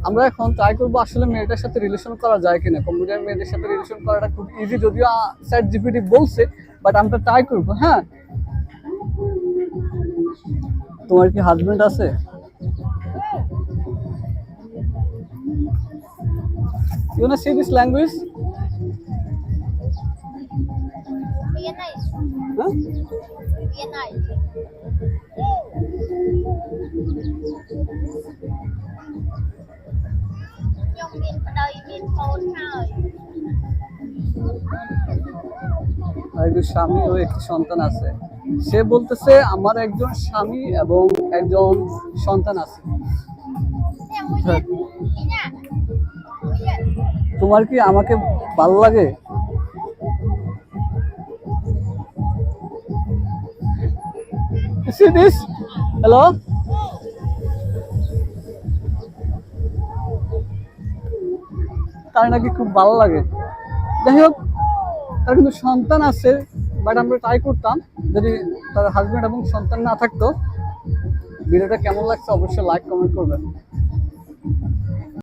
আমরা এখন ট্রাই করবো আসলে মেয়েটার সাথে রিলেশন করা যায় কিনা। কম্পিউটার মেয়েদের সাথে রিলেশন করাটা খুব ইজি, যদিও চ্যাট জিপিটি বলছে, বাট আমরা ট্রাই করবো। হ্যাঁ, তোমার কি হাজবেন্ড আছে? You wanna see this language? Vietnamese. Huh? Vietnamese. Nhưng miền đây miền phồn thôi. একজন স্বামী ও একটি সন্তান আছে। সে বলতেছে আমার একজন স্বামী এবং একজন সন্তান আছে। Nè, mua gì? Chị nha. Mua gì? তোমার কি আমাকে ভালো লাগে? See this? Hello? তার নাকি খুব ভালো লাগে। যাই হোক, তার কিন্তু সন্তান আছে, বাট আমরা ট্রাই করতাম যদি তার হাজবেন্ড এবং সন্তান না থাকতো। ভিডিওটা কেমন লাগছে অবশ্যই লাইক কমেন্ট করবেন।